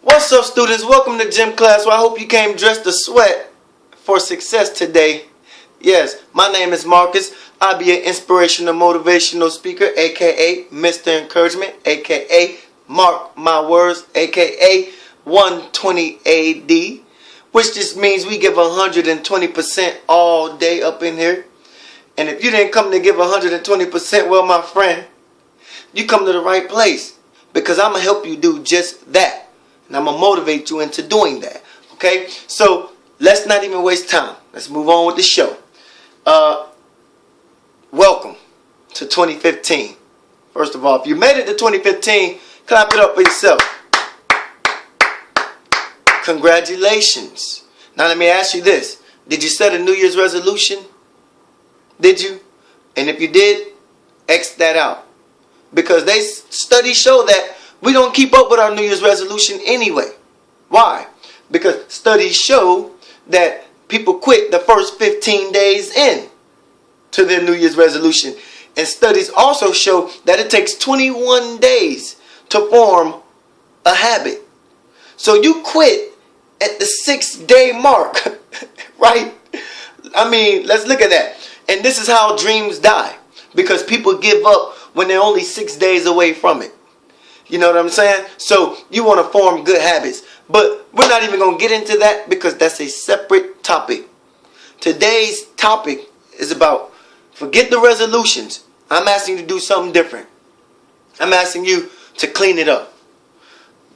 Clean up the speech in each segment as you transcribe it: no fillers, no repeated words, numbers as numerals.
What's up, students? Welcome to gym class. Well, I hope you came dressed to sweat for success today. Yes, my name is Marcus. I'll be an inspirational, motivational speaker, aka Mr. Encouragement, aka Mark My Words, aka 120 AD, which just means we give 120% all day up in here. And if you didn't come to give 120%, well, my friend, you come to the right place, because I'm going to help you do just that. And I'm going to motivate you into doing that. Okay? So, let's not even waste time. Let's move on with the show. Welcome to 2015. First of all, if you made it to 2015, clap it up for yourself. Congratulations. Now let me ask you this. Did you set a New Year's resolution? Did you? And if you did, X that out. Because studies show that we don't keep up with our New Year's resolution anyway. Why? Because studies show that people quit the first 15 days in to their New Year's resolution. And studies also show that it takes 21 days to form a habit. So you quit at the 6-day mark, right? I mean, let's look at that. And this is how dreams die. Because people give up when they're only 6 days away from it. You know what I'm saying? So you want to form good habits. But we're not even going to get into that because that's a separate topic. Today's topic is about forget the resolutions. I'm asking you to do something different. I'm asking you to clean it up.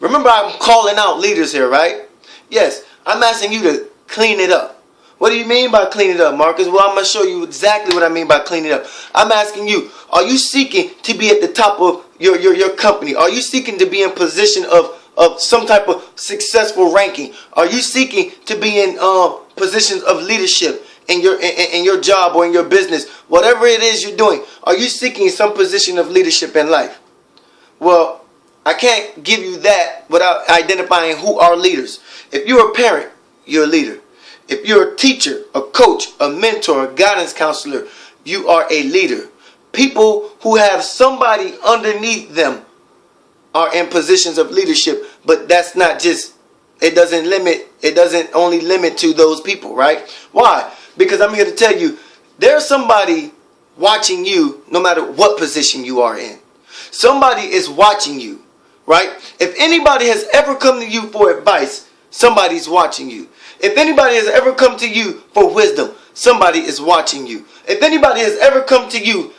Remember, I'm calling out leaders here, right? Yes, I'm asking you to clean it up. What do you mean by clean it up, Marcus? Well, I'm going to show you exactly what I mean by clean it up. I'm asking you, are you seeking to be at the top of your company? Are you seeking to be in position of some type of successful ranking? Are you seeking to be in positions of leadership in your job or in your business? Whatever it is you're doing, are you seeking some position of leadership in life? Well, I can't give you that without identifying who are leaders. If you're a parent, you're a leader. If you're a teacher, a coach, a mentor, a guidance counselor, you are a leader. People who have somebody underneath them are in positions of leadership, but that's not just, it doesn't only limit to those people, right? Why? Because I'm here to tell you, there's somebody watching you no matter what position you are in. Somebody is watching you, right? If anybody has ever come to you for advice, somebody's watching you. If anybody has ever come to you for wisdom, somebody is watching you. If anybody has ever come to you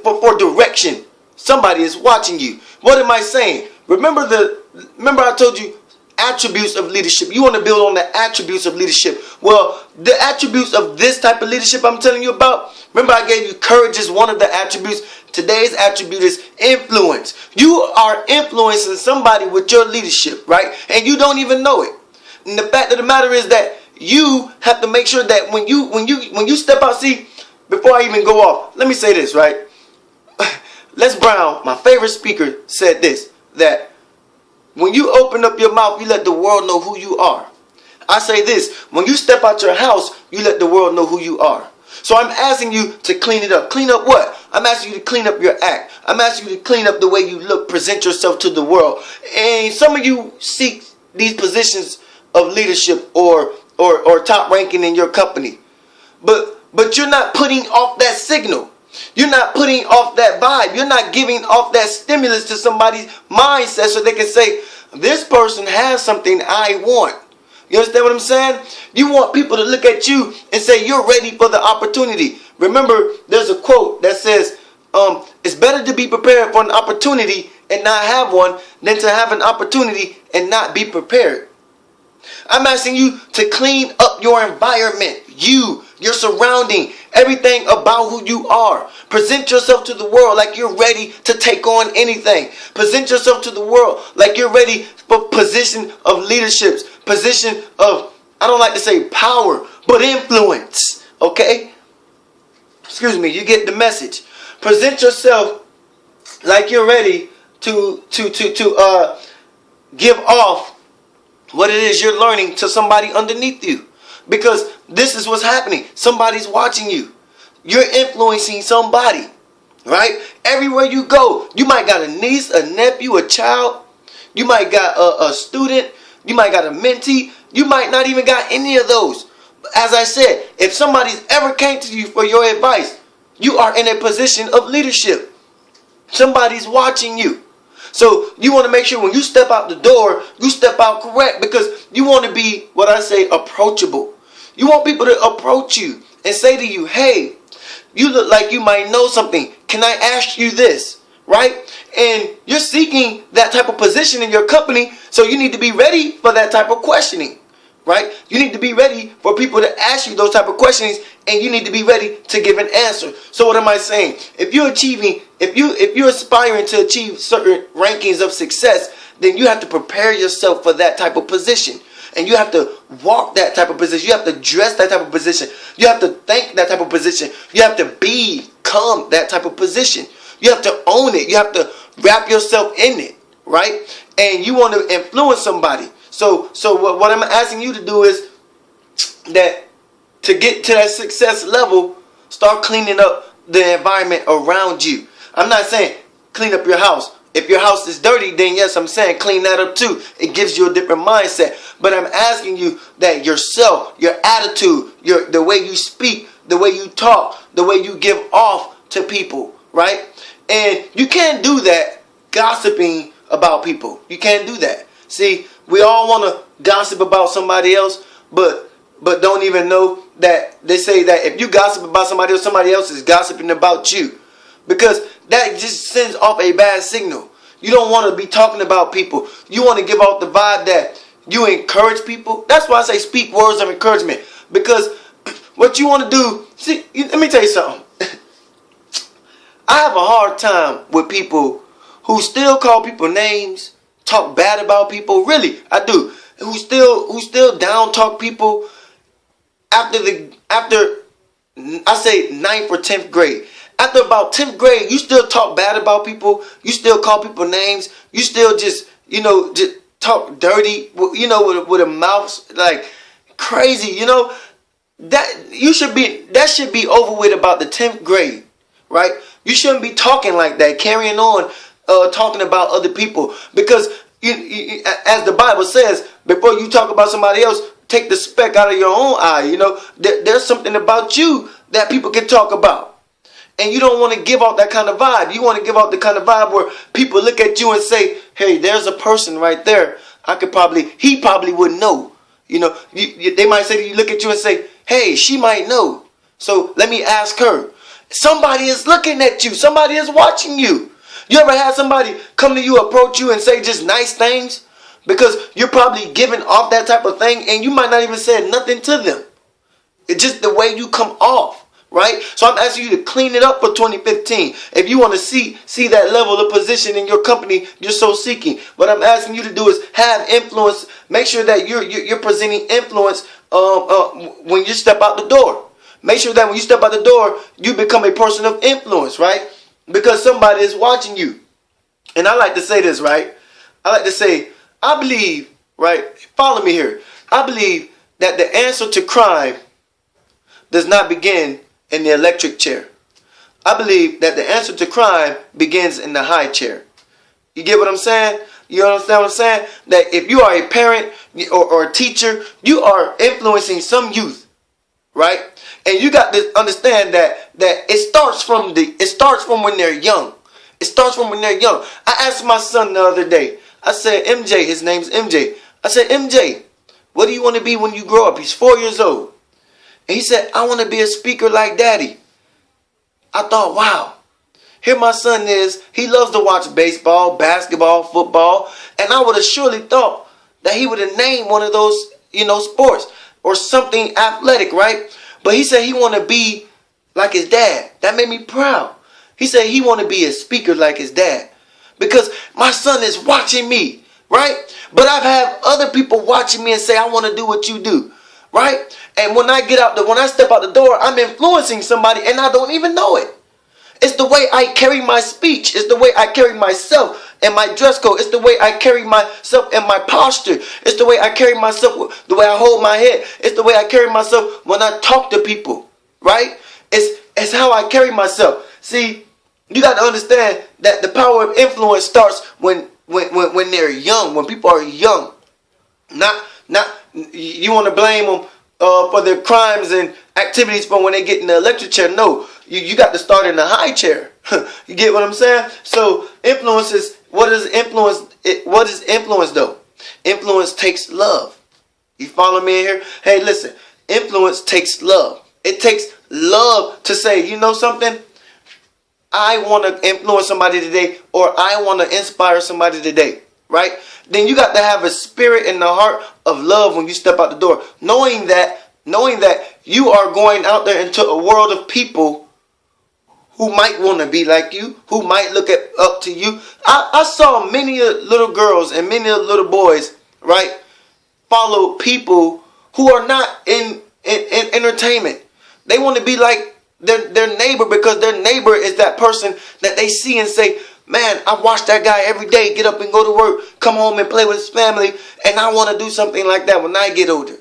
for direction, somebody is watching you. What am I saying? Remember I told you attributes of leadership. You want to build on the attributes of leadership. Well, the attributes of this type of leadership I'm telling you about, remember I gave you courage is one of the attributes. Today's attribute is influence. You are influencing somebody with your leadership, right? And you don't even know it. And the fact of the matter is that you have to make sure that when you step out, see, before I even go off, let me say this, right? Les Brown, my favorite speaker, said this, that when you open up your mouth, you let the world know who you are. I say this, when you step out your house, you let the world know who you are. So I'm asking you to clean it up. Clean up what? I'm asking you to clean up your act. I'm asking you to clean up the way you look, present yourself to the world. And some of you seek these positions of leadership or top ranking in your company. But you're not putting off that signal. You're not putting off that vibe. You're not giving off that stimulus to somebody's mindset so they can say, this person has something I want. You understand what I'm saying? You want people to look at you and say, you're ready for the opportunity. Remember, there's a quote that says, it's better to be prepared for an opportunity and not have one than to have an opportunity and not be prepared. I'm asking you to clean up your environment, your surrounding, everything about who you are. Present yourself to the world like you're ready to take on anything. Present yourself to the world like you're ready for position of leadership, position of, I don't like to say power, but influence, okay? Excuse me, you get the message. Present yourself like you're ready to give off what it is you're learning to somebody underneath you. Because this is what's happening. Somebody's watching you. You're influencing somebody. Right? Everywhere you go. You might got a niece, a nephew, a child. You might got a student. You might got a mentee. You might not even got any of those. As I said, if somebody's ever came to you for your advice, you are in a position of leadership. Somebody's watching you. So you want to make sure when you step out the door, you step out correct, because you want to be, what I say, approachable. You want people to approach you and say to you, hey, you look like you might know something. Can I ask you this? Right? And you're seeking that type of position in your company, so you need to be ready for that type of questioning. Right? You need to be ready for people to ask you those type of questions, and you need to be ready to give an answer. So what am I saying? If you're aspiring to achieve certain rankings of success, then you have to prepare yourself for that type of position. And you have to walk that type of position. You have to dress that type of position. You have to think that type of position. You have to become that type of position. You have to own it. You have to wrap yourself in it, right? And you want to influence somebody. So what I'm asking you to do is that to get to that success level, start cleaning up the environment around you. I'm not saying clean up your house. If your house is dirty, then yes, I'm saying clean that up too. It gives you a different mindset. But I'm asking you that yourself, your attitude, the way you speak, the way you talk, the way you give off to people, right? And you can't do that gossiping about people. You can't do that. See, we all want to gossip about somebody else, but don't even know that they say that if you gossip about somebody else is gossiping about you. Because that just sends off a bad signal. You don't want to be talking about people. You want to give off the vibe that you encourage people. That's why I say speak words of encouragement. Because what you want to do, see, let me tell you something. I have a hard time with people who still call people names, talk bad about people. Really, I do. Who still down talk people after I say 9th or 10th grade. After about 10th grade, you still talk bad about people. You still call people names. You still just talk dirty, with a mouth like crazy, that should be over with about the 10th grade, right? You shouldn't be talking like that, carrying on, talking about other people, because as the Bible says, before you talk about somebody else, take the speck out of your own eye. There's something about you that people can talk about. And you don't want to give out that kind of vibe. You want to give out the kind of vibe where people look at you and say, hey, there's a person right there. He probably would know. They might say to you, look at you and say, hey, she might know. So let me ask her. Somebody is looking at you. Somebody is watching you. You ever had somebody come to you, approach you and say just nice things? Because you're probably giving off that type of thing and you might not even say nothing to them. It's just the way you come off. Right? So I'm asking you to clean it up for 2015. If you want to see that level of position in your company you're so seeking, what I'm asking you to do is have influence. Make sure that you're presenting influence when you step out the door. Make sure that when you step out the door, you become a person of influence, right? Because somebody is watching you. And I like to say this, right? I like to say, I believe, right? Follow me here. I believe that the answer to crime does not begin in the electric chair. I believe that the answer to crime begins in the high chair. You get what I'm saying? You understand what I'm saying? That if you are a parent or a teacher, you are influencing some youth, right? And you got to understand that it starts from when they're young. It starts from when they're young. I asked my son the other day. I said, MJ, his name's MJ. I said, MJ, what do you want to be when you grow up? He's 4 years old. And he said, I want to be a speaker like Daddy. I thought, wow. Here my son is. He loves to watch baseball, basketball, football. And I would have surely thought that he would have named one of those, sports or something athletic, right? But he said he want to be like his dad. That made me proud. He said he want to be a speaker like his dad. Because my son is watching me, right? But I've had other people watching me and say, I want to do what you do. Right? And when I step out the door, I'm influencing somebody and I don't even know it. It's the way I carry my speech. It's the way I carry myself and my dress code. It's the way I carry myself and my posture. It's the way I carry myself, the way I hold my head. It's the way I carry myself when I talk to people. Right? It's how I carry myself. See, you got to understand that the power of influence starts when they're young, when people are young. Not you want to blame them for their crimes and activities from when they get in the electric chair. No, you got to start in the high chair. You get what I'm saying? So influence is, what is influence? What is influence though? Influence takes love. You follow me in here? Hey, listen. Influence takes love. It takes love to say, you know something? I want to influence somebody today, or I want to inspire somebody today, right? Then you got to have a spirit in the heart of love when you step out the door, knowing that you are going out there into a world of people who might want to be like you, who might look up to you. I saw many little girls and many little boys, right, follow people who are not in entertainment. They want to be like their neighbor, because their neighbor is that person that they see and say, man, I watch that guy every day get up and go to work, come home and play with his family, and I want to do something like that when I get older.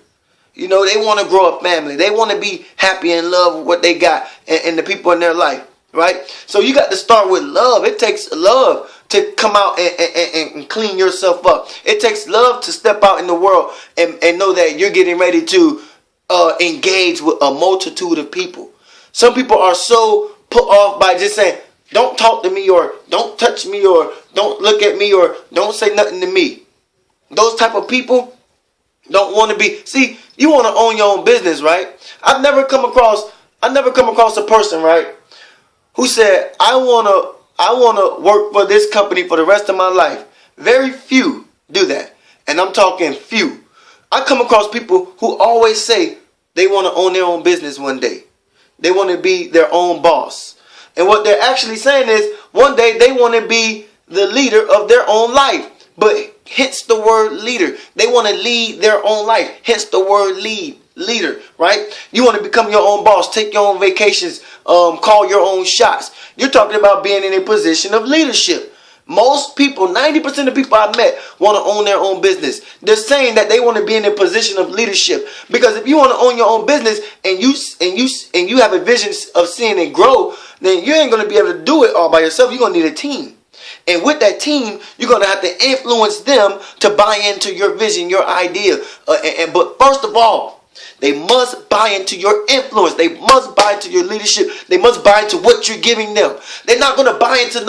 You know, they want to grow a family. They want to be happy and love with what they got and the people in their life, right? So you got to start with love. It takes love to come out and clean yourself up. It takes love to step out in the world and know that you're getting ready to engage with a multitude of people. Some people are so put off by just saying, don't talk to me, or don't touch me, or don't look at me, or don't say nothing to me. Those type of people don't want to be. See, you want to own your own business, right? I've never come across a person, right, who said, I wanna work for this company for the rest of my life. Very few do that. And I'm talking few. I come across people who always say they want to own their own business one day. They want to be their own boss. And what they're actually saying is, one day they want to be the leader of their own life. But hence the word leader. They want to lead their own life. Hence the word leader, right? You want to become your own boss, take your own vacations, call your own shots. You're talking about being in a position of leadership. Most people, 90% of people I met, want to own their own business. They're saying that they want to be in a position of leadership. Because if you want to own your own business and you have a vision of seeing it grow, then you ain't going to be able to do it all by yourself. You're going to need a team. And with that team, you're going to have to influence them to buy into your vision, your idea. But first of all, they must buy into your influence. They must buy into your leadership. They must buy into what you're giving them. They're not going to buy into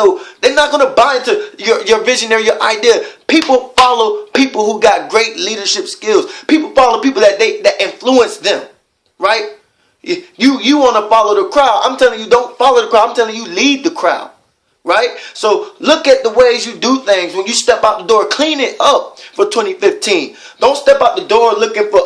your vision or your idea. People follow people who got great leadership skills. People follow people that influence them, right? You want to follow the crowd. I'm telling you, don't follow the crowd. I'm telling you, lead the crowd. Right? So look at the ways you do things when you step out the door. Clean it up for 2015. Don't step out the door looking for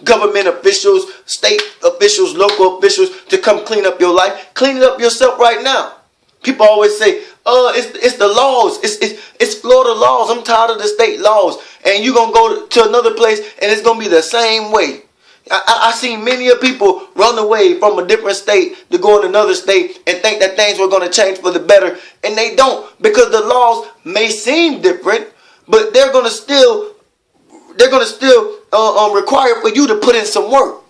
government officials, state officials, local officials to come clean up your life. Clean it up yourself right now. People always say, it's the laws. It's Florida laws. I'm tired of the state laws. And you're going to go to another place and it's going to be the same way. I seen many of people run away from a different state to go in another state and think that things were going to change for the better, and they don't, because the laws may seem different, but they're going to still require for you to put in some work.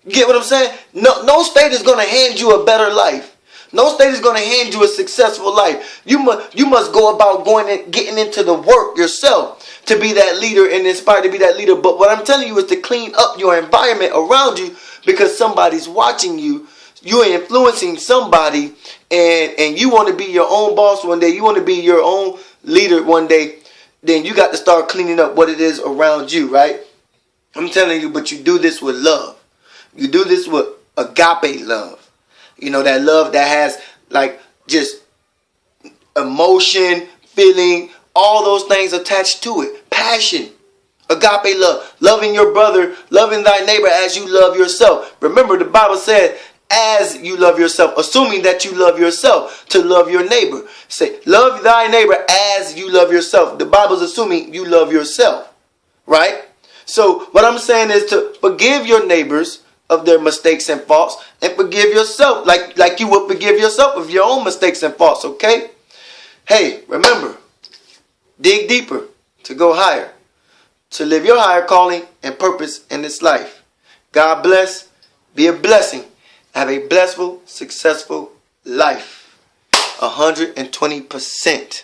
You get what I'm saying? No state is going to hand you a better life. No state is going to hand you a successful life. You must go about getting into the work yourself to be that leader and inspired to be that leader. But what I'm telling you is to clean up your environment around you, because somebody's watching you. You're influencing somebody, and you want to be your own boss one day. You want to be your own leader one day. Then you got to start cleaning up what it is around you, right? I'm telling you, but you do this with love. You do this with agape love. You know, that love that has like just emotion, feeling, all those things attached to it. Passion, agape love, loving your brother, loving thy neighbor as you love yourself. Remember, the Bible said, as you love yourself, assuming that you love yourself, to love your neighbor. Say, love thy neighbor as you love yourself. The Bible's assuming you love yourself, right? So what I'm saying is to forgive your neighbors of their mistakes and faults, and forgive yourself like you would forgive yourself of your own mistakes and faults, okay? Hey, remember, dig deeper to go higher, to live your higher calling and purpose in this life. God bless, be a blessing, have a blissful, successful life. 120%.